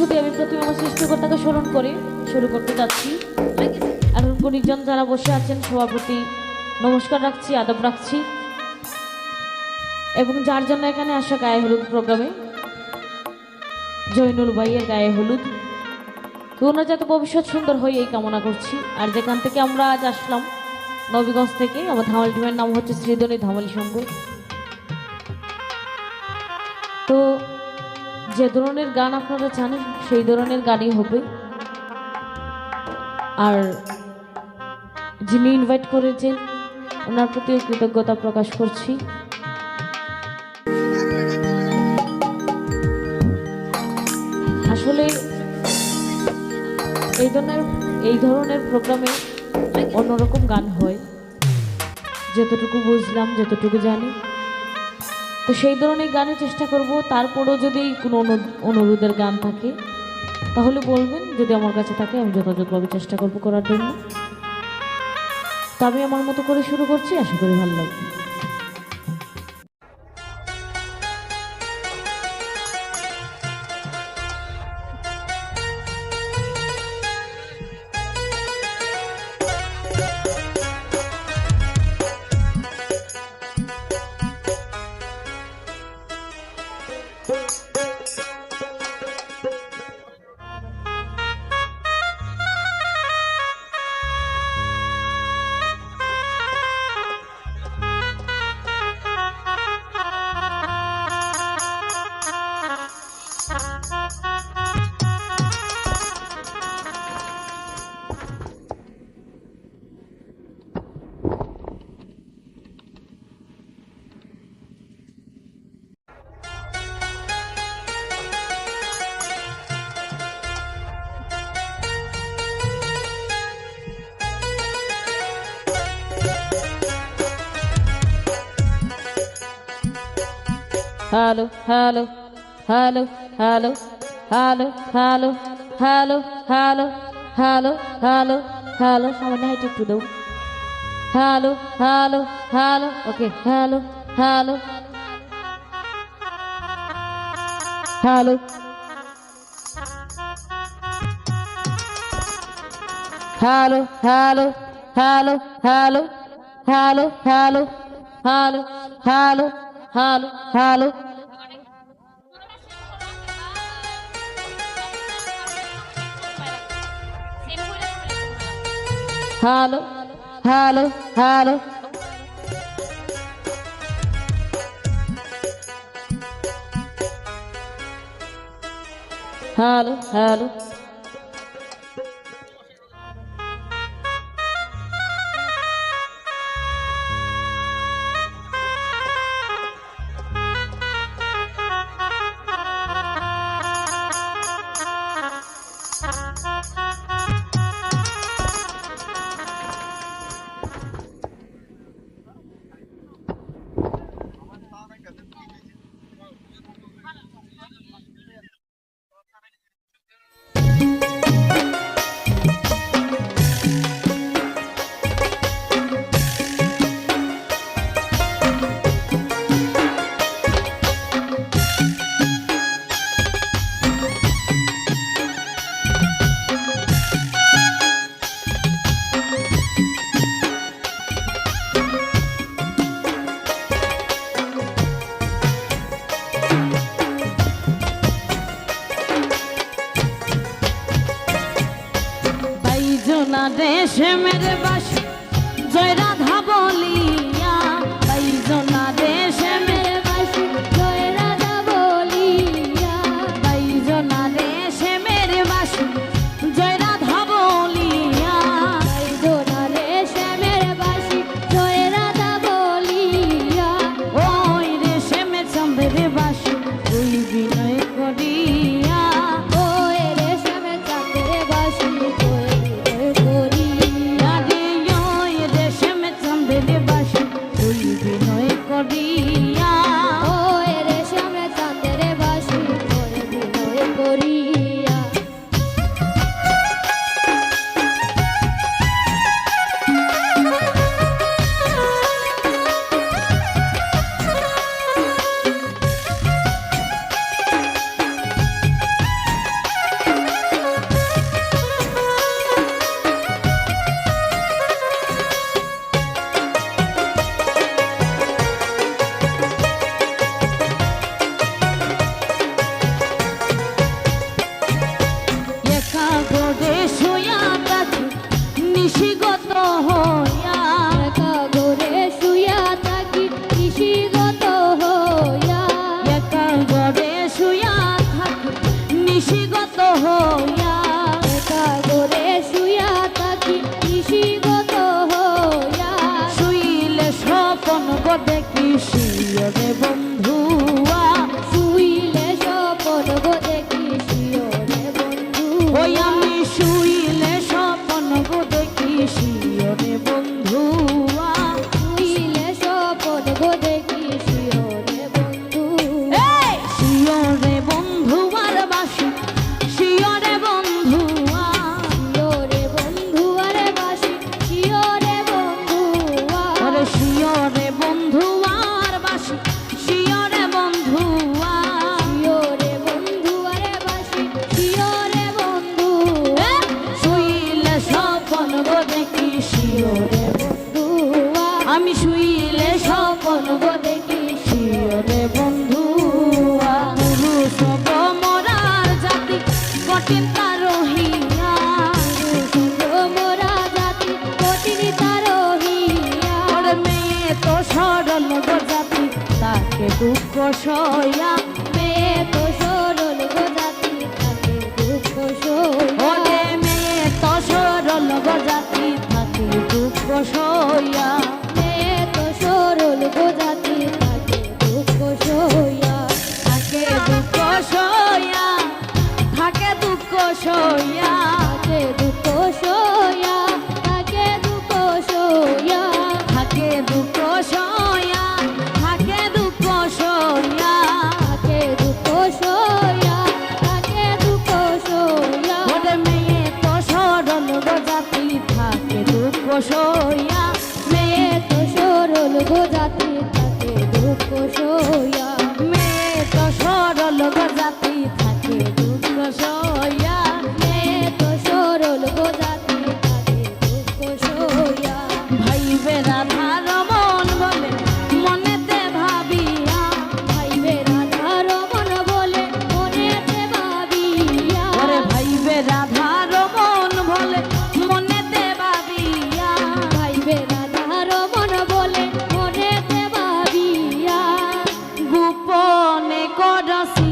শুধু আমি প্রথমে আমার সৃষ্টিকর্তাকে স্মরণ করে শুরু করতে যাচ্ছি। এখন গুণীজন যারা বসে আছেন সবার প্রতি নমস্কার রাখছি, আদব রাখছি। এবং যার জন্য এখানে আসা গায়ে হলুদ প্রোগ্রামে জয়নুল ভাইয়ের গায়ে হলুদ, তো ওনার যাতে ভবিষ্যৎ সুন্দর হয় এই কামনা করছি। আর যেখান থেকে আমরা আজ আসলাম নবীগঞ্জ থেকে, আমার ধামালি টিমের নাম হচ্ছে শ্রীধনী ধামালি সংঘ। তো যে ধরনের গান আপনারা জানেন সেই ধরনের গানই হবে। আর যিনি ইনভাইট করেছেন ওনার প্রতি কৃতজ্ঞতা প্রকাশ করছি। আসলে এই ধরনের প্রোগ্রামে অন্যরকম গান হয়, যতটুকু বুঝলাম যতটুকু জানি, তো সেই ধরনের গানের চেষ্টা করব। তারপরও যদি কোনো অনুরোধের গান থাকে তাহলে বলবেন, যদি আমার কাছে থাকে আমি যথাযথভাবে চেষ্টা করব করার জন্য। তো আমি আমার মতো করে শুরু করছি, আশা করি ভালো লাগবে। Hello hello hello hello hello hello hello hello hello hello hello সামান্য হাইট একটু দাও। Hello hello hello okay hello hello hello hello hello hello hello hello hello hello hello hello hello hello hello hello hello hello দেশে মেরে বাস জয় রাধা বলিয়া, বাইজনা দেশে মেরে বাস জয় রাধা বলিয়া, বাইজনা দেশে মেরে বাস জয় রাধা বলিয়া, বাইজনা দেশে মেরে বাস জয় রাধা বলিয়া, ওই দেশে মে চন্দ্রের বাস ওই বিনয় করিয়া, ওই দেশে মে চন্দ্রের বাস দুঃখ সইয়া মেয়ে তো সরল গজাতি থাকে দুঃখ সইয়া ওরে মেয়ে তো সরল গজাতি থাকে দুঃখ সইয়া মেয়ে তো সরল গজাতি থাকে দুঃখ সইয়া থাকে দুঃখ সইয়া থাকে দুঃখ সইয়া থাকে দুঃখ সইয়া থাকে দুঃখ সইয়া থাকে দুঃখ সইয়া থাকে দুঃখ সইয়া থাকে দুঃখ সইয়া থাকে দুঃখ সইয়া ওরে মেয়ে তো সরল গজাতি থাকে দুঃখ সইয়া মেয়ে তো সরল গজাতি থাকে দুঃখ সইয়া মেয়ে তো সরল গজাতি থাকে দুঃখ সইয়া মেয়ে তো সরল গজাতি থাকে দুঃখ সইয়া ভাইবে রাধার মন বলে মনেতে ভাবিয়া ভাইবে রাধার মন বলে মনেতে ভাবিয়া ওরে ভাইবে রাধার মন বলে মনেতে ভাবিয়া ভাইবে রাধার মন বলে মনেতে ভাবিয়া গোপনে করসি